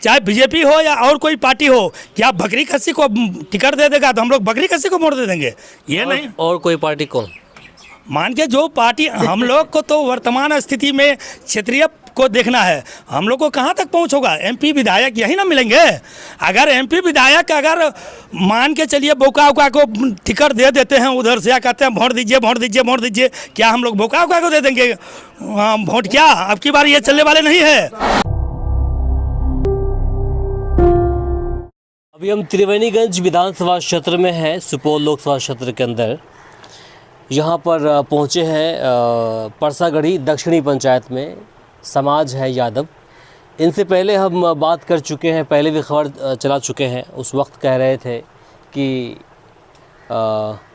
चाहे बीजेपी हो या और कोई पार्टी हो, क्या बकरी खस्सी को टिकट दे देगा तो हम लोग बकरी खस्सी को वोट दे देंगे? ये नहीं। और कोई पार्टी कौन? मान के जो पार्टी, हम लोग को तो वर्तमान स्थिति में क्षेत्रीय को देखना है। हम लोग को कहाँ तक पहुँच होगा? एमपी विधायक यही ना मिलेंगे। अगर एमपी विधायक अगर मान के चलिए बोका उका को टिकट दे देते हैं, उधर से कहते हैं वोट दीजिए वोट दीजिए वोट दीजिए, क्या हम लोग बोका उका को दे देंगे वोट? क्या अब की बार ये चलने वाले नहीं है। अभी हम त्रिवेणीगंज विधानसभा क्षेत्र में हैं, सुपौल लोकसभा क्षेत्र के अंदर। यहाँ पर पहुँचे हैं परसागढ़ी दक्षिणी पंचायत में, समाज है यादव। इनसे पहले हम बात कर चुके हैं, पहले भी खबर चला चुके हैं। उस वक्त कह रहे थे कि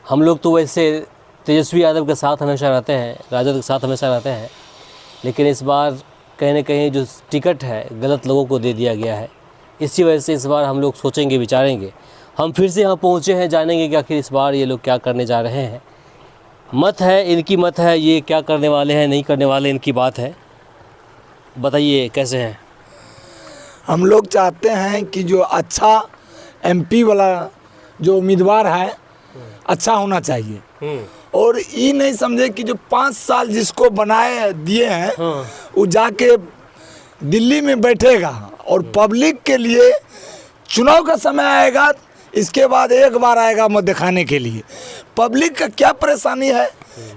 हम लोग तो वैसे तेजस्वी यादव के साथ हमेशा रहते हैं, राजद के साथ हमेशा रहते हैं, लेकिन इस बार कहीं ना कहीं जो टिकट है गलत लोगों को दे दिया गया है। इसी वजह से इस बार हम लोग सोचेंगे विचारेंगे। हम फिर से यहाँ पहुँचे हैं, जानेंगे कि आखिर इस बार ये लोग क्या करने जा रहे हैं। मत है, इनकी मत है, ये क्या करने वाले हैं नहीं करने वाले इनकी बात है। बताइए कैसे हैं? हम लोग चाहते हैं कि जो अच्छा एमपी वाला जो उम्मीदवार है अच्छा होना चाहिए, और ये नहीं समझे कि जो 5 साल जिसको बनाए दिए हैं वो जाके दिल्ली में बैठेगा और पब्लिक के लिए चुनाव का समय आएगा, इसके बाद एक बार आएगा मत दिखाने के लिए। पब्लिक का क्या परेशानी है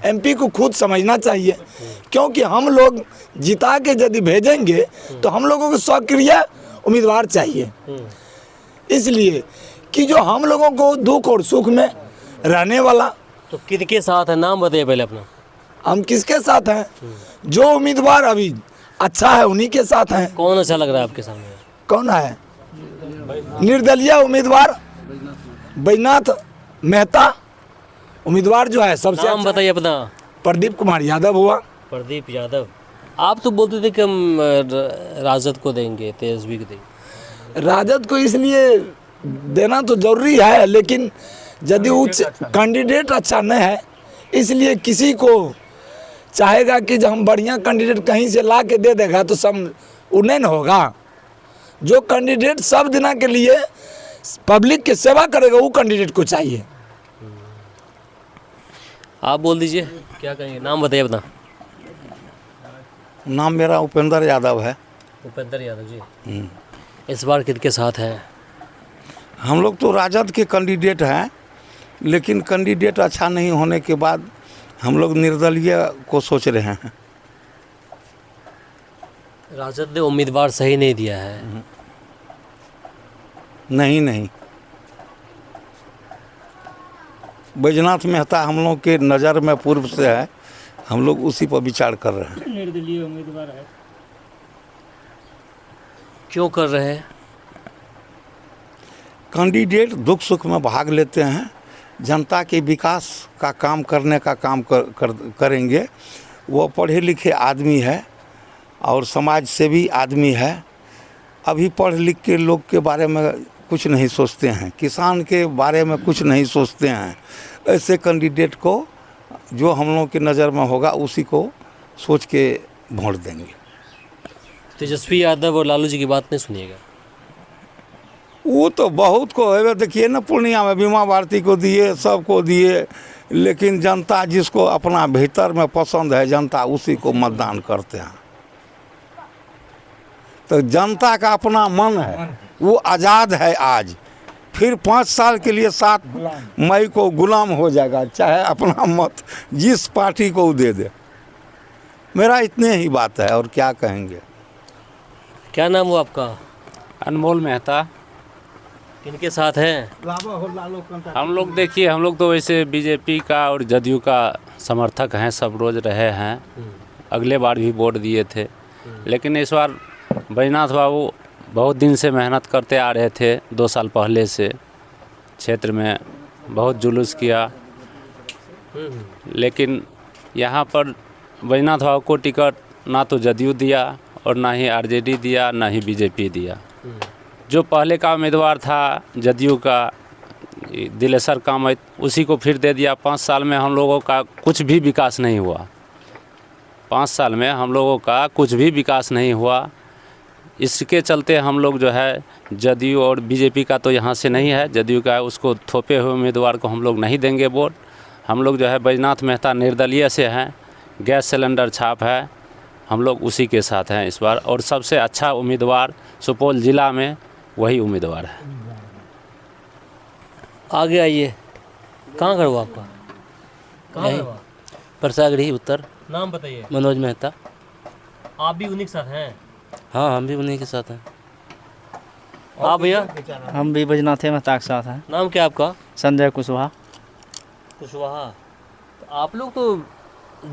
एमपी को खुद समझना चाहिए, क्योंकि हम लोग जिता के यदि भेजेंगे तो हम लोगों को सक्रिय उम्मीदवार चाहिए, इसलिए कि जो हम लोगों को दुख और सुख में रहने वाला। तो किनके साथ है, नाम बताइए पहले अपना। हम किसके साथ हैं? जो उम्मीदवार अभी अच्छा है उन्हीं के साथ हैं। कौन अच्छा लग रहा है आपके सामने? कौन है? निर्दलीय उम्मीदवार बैजनाथ मेहता उम्मीदवार जो है सबसे नाम बताइए अपना। प्रदीप कुमार यादव हुआ। प्रदीप यादव। आप तो बोलते थे कि हम राजद को देंगे, तेजस्वी को देंगे। राजद को इसलिए देना तो जरूरी है, लेकिन यदि उच्च कैंडिडेट अच्छा नहीं है, इसलिए किसी को चाहेगा कि जब हम बढ़िया कैंडिडेट कहीं से ला के दे देगा तो सब उन्हें न होगा। जो कैंडिडेट सब दिना के लिए पब्लिक की सेवा करेगा वो कैंडिडेट को चाहिए। आप बोल दीजिए क्या कहेंगे, नाम बताइए अपना। नाम मेरा उपेंद्र यादव है। उपेंद्र यादव जी। इस बार किनके साथ हैं? हम लोग तो राजद के कैंडिडेट हैं, लेकिन कैंडिडेट अच्छा नहीं होने के बाद हम लोग निर्दलीय को सोच रहे हैं। राजद ने उम्मीदवार सही नहीं दिया है। नहीं, बैजनाथ मेहता हम लोग के नज़र में पूर्व से है, हम लोग उसी पर विचार कर रहे हैं। निर्दलीय उम्मीदवार है। क्यों कर रहे हैं? कैंडिडेट दुख सुख में भाग लेते हैं, जनता के विकास का काम करने का काम करेंगे। वो पढ़े लिखे आदमी है और समाज सेवी आदमी है। अभी पढ़ लिख के लोग के बारे में कुछ नहीं सोचते हैं, किसान के बारे में कुछ नहीं सोचते हैं। ऐसे कैंडिडेट को जो हम लोग की नज़र में होगा उसी को सोच के वोट देंगे। तेजस्वी यादव और लालू जी की बात नहीं सुनिएगा। वो तो बहुत को है, देखिए ना पूर्णिया में बीमा भारती को दिए, सबको दिए, लेकिन जनता जिसको अपना भीतर में पसंद है जनता उसी को मतदान करते हैं। तो जनता का अपना मन है, वो आज़ाद है। आज फिर 5 साल के लिए 7 मई को गुलाम हो जाएगा, चाहे अपना मत जिस पार्टी को दे दे। मेरा इतने ही बात है, और क्या कहेंगे। क्या नाम हुआ आपका? अनमोल मेहता। किनके साथ हैं? हम लोग देखिए, हम लोग तो वैसे बीजेपी का और जदयू का समर्थक हैं, सब रोज़ रहे हैं। अगले बार भी वोट दिए थे, लेकिन इस बार बैजनाथ बाबू बहुत दिन से मेहनत करते आ रहे थे। 2 साल पहले से क्षेत्र में बहुत जुलूस किया, लेकिन यहाँ पर बैजनाथ बाबू को टिकट ना तो जदयू दिया और ना ही आरजेडी दिया, ना ही बीजेपी दिया। जो पहले का उम्मीदवार था जदयू का दिलेसर कामत, उसी को फिर दे दिया। 5 साल में हम लोगों का कुछ भी विकास नहीं हुआ। 5 साल में हम लोगों का कुछ भी विकास नहीं हुआ। इसके चलते हम लोग जो है जदयू और बीजेपी का तो यहाँ से नहीं है, जदयू का है, उसको थोपे हुए उम्मीदवार को हम लोग नहीं देंगे वोट। हम लोग जो है बैजनाथ मेहता निर्दलीय से हैं, गैस सिलेंडर छाप है, हम लोग उसी के साथ हैं इस बार। और सबसे अच्छा उम्मीदवार सुपौल ज़िला में वही उम्मीदवार है। आगे आइए, कहाँ घर हुआ आपका? कहाँ घर हुआ? परसागढ़ी उत्तर। नाम बताइए। मनोज मेहता। आप भी उन्हीं के साथ हैं? हाँ, हम भी उन्हीं के साथ हैं। आप भैया? हम भी बैजनाथे मेहता के साथ हैं। नाम क्या आपका? संजय कुशवाहा। कुशवाहा। तो आप लोग तो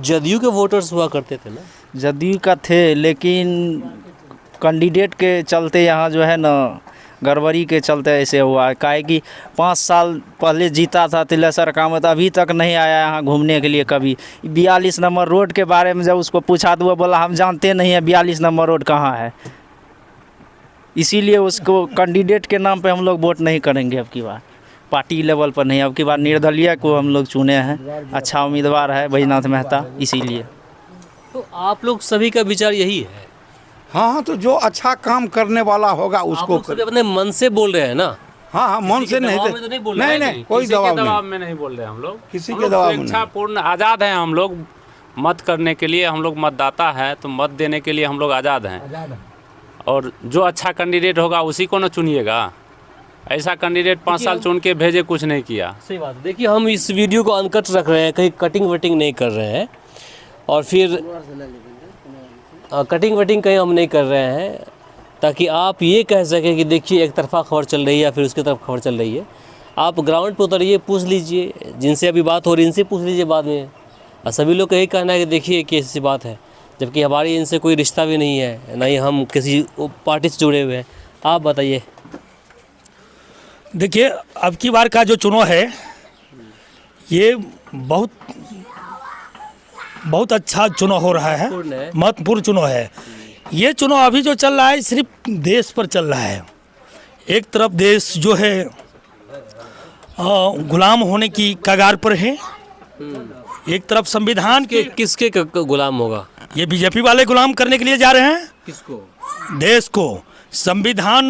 जदयू के वोटर्स हुआ करते थे ना? जदयू का थे, लेकिन कैंडिडेट के चलते यहाँ जो है ना गड़बड़ी के चलते ऐसे हुआ है। काहे कि 5 साल पहले जीता था तिलेश्वर कामत, अभी तक नहीं आया यहाँ घूमने के लिए कभी। 42 नंबर रोड के बारे में जब उसको पूछा तो वो बोला हम जानते नहीं है 42 नंबर रोड कहाँ है। इसीलिए उसको कैंडिडेट के नाम पे हम लोग वोट नहीं करेंगे अब की बार, पार्टी लेवल पर नहीं। अब की बार निर्दलीय को हम लोग चुने हैं, अच्छा उम्मीदवार है बैजनाथ मेहता, इसीलिए। तो आप लोग सभी का विचार यही है? हाँ, तो जो अच्छा काम करने वाला होगा आप उसको लोग सभी अपने मन से बोल रहे हैं ना? हाँ, मन किसी से के नहीं दबाव में तो नहीं बोल रहे नहीं हैं? नहीं, कोई किसी के दबाव दबाव नहीं। में नहीं बोल रहे हम लोग। किसी हम के लोग दबाव में नहीं। स्वेच्छापूर्ण आज़ाद हैं हम लोग, मत करने के लिए हम लोग मतदाता हैं, तो मत देने के लिए हम लोग आज़ाद हैं। और जो अच्छा कैंडिडेट होगा उसी को ना चुनिएगा। ऐसा कैंडिडेट 5 साल चुन के भेजे, कुछ नहीं किया। सही बात है। देखिए, हम इस वीडियो को अनकट रख रहे हैं, कहीं कटिंग वटिंग नहीं कर रहे हैं, और फिर कटिंग वटिंग कहीं हम नहीं कर रहे हैं, ताकि आप ये कह सकें कि देखिए एक तरफा खबर चल रही है या फिर उसकी तरफ खबर चल रही है। आप ग्राउंड पर उतरिए, पूछ लीजिए, जिनसे अभी बात हो रही है इनसे पूछ लीजिए बाद में। और सभी लोग का यही कहना है कि देखिए कि ऐसी बात है, जबकि हमारी इनसे कोई रिश्ता भी नहीं है, ना ही हम किसी पार्टी से जुड़े हुए हैं। आप बताइए। देखिए, अब की बार का जो चुनाव है ये बहुत अच्छा चुनाव हो रहा है, महत्वपूर्ण चुनाव है। ये चुनाव अभी जो चल रहा है सिर्फ देश पर चल रहा है। एक तरफ देश जो है गुलाम होने की कगार पर है, एक तरफ संविधान के किसके गुलाम होगा? ये बीजेपी वाले गुलाम करने के लिए जा रहे हैं किसको? देश को। संविधान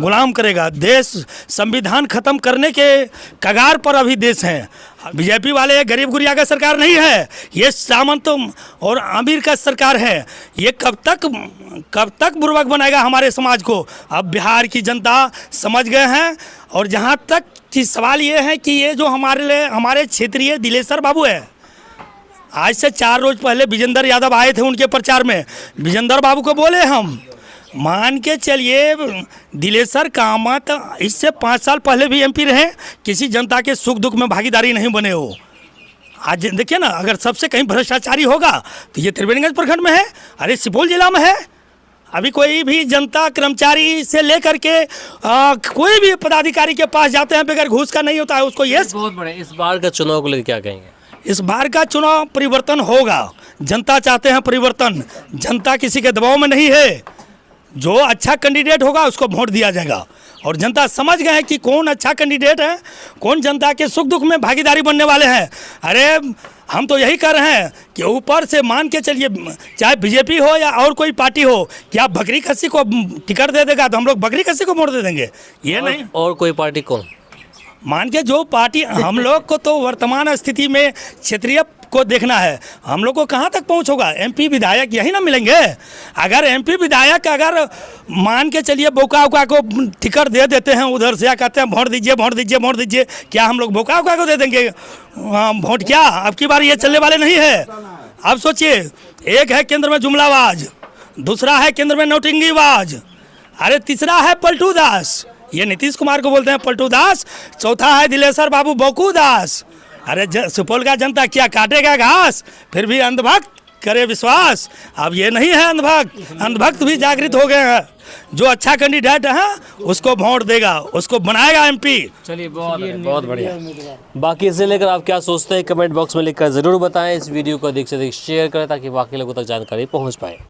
गुलाम करेगा देश। संविधान खत्म करने के कगार पर अभी देश है। बीजेपी वाले गरीब गुरिया का सरकार नहीं है, ये सामंत और अमीर का सरकार है। ये कब तक बुर्बक बनाएगा हमारे समाज को? अब बिहार की जनता समझ गए हैं। और जहाँ तक कि सवाल ये है कि ये जो हमारे क्षेत्रीय दिलेश्वर बाबू है, आज से 4 रोज पहले विजेंद्र यादव आए थे उनके प्रचार में। विजेंद्र बाबू को बोले हम मान के चलिए दिलेश्वर कामत इससे 5 साल पहले भी एमपी रहे, किसी जनता के सुख दुख में भागीदारी नहीं बने हो। आज देखिए ना, अगर सबसे कहीं भ्रष्टाचारी होगा तो ये त्रिवेणीगंज प्रखंड में है, अरे सुपौल जिला में है। अभी कोई भी जनता कर्मचारी से लेकर के कोई भी पदाधिकारी के पास जाते हैं बगैर घूस का नहीं होता है उसको। ये बहुत बड़े इस बार का चुनाव को लेकर क्या कहेंगे? इस बार का चुनाव परिवर्तन होगा। जनता चाहते हैं परिवर्तन, जनता किसी के दबाव में नहीं है। जो अच्छा कैंडिडेट होगा उसको वोट दिया जाएगा। और जनता समझ गए हैं कि कौन अच्छा कैंडिडेट है, कौन जनता के सुख दुख में भागीदारी बनने वाले हैं। अरे हम तो यही कर रहे हैं कि ऊपर से मान के चलिए, चाहे बीजेपी हो या और कोई पार्टी हो, क्या बकरी खस्सी को टिकट दे देगा तो हम लोग बकरी खस्सी को वोट दे देंगे? ये नहीं। और कोई पार्टी कौन? मान के जो पार्टी हम लोग को तो वर्तमान स्थिति में क्षेत्रीय को देखना है। हम लोग को कहाँ तक पहुँच होगा? एमपी विधायक यही ना मिलेंगे। अगर एमपी विधायक अगर मान के चलिए बोका उका को टिकट दे देते हैं उधर से, या कहते हैं वोट दीजिए वोट दीजिए वोट दीजिए, क्या हम लोग बोका उका को दे देंगे वोट? क्या अब की बार ये चलने वाले नहीं है। अब सोचिए, एक है केंद्र में जुमलाबाज, दूसरा है केंद्र में नौटिंगीबाज, अरे तीसरा है पलटू दास, ये नीतीश कुमार को बोलते हैं पलटू दास, चौथा है दिलेश्वर बाबू बोकू दास। अरे सुपौल का जनता क्या काटेगा घास? फिर भी अंधभक्त करे विश्वास। अब ये नहीं है अंधभक्त, अंधभक्त भी जागृत हो गए हैं। जो अच्छा कैंडिडेट है उसको वोट देगा, उसको बनाएगा एमपी। चलिए, बहुत बढ़िया। बाकी इसे लेकर आप क्या सोचते हैं कमेंट बॉक्स में लिखकर ज़रूर बताएं। इस वीडियो को अधिक से अधिक शेयर करें ताकि बाकी लोगों तक जानकारी पहुंच पाए।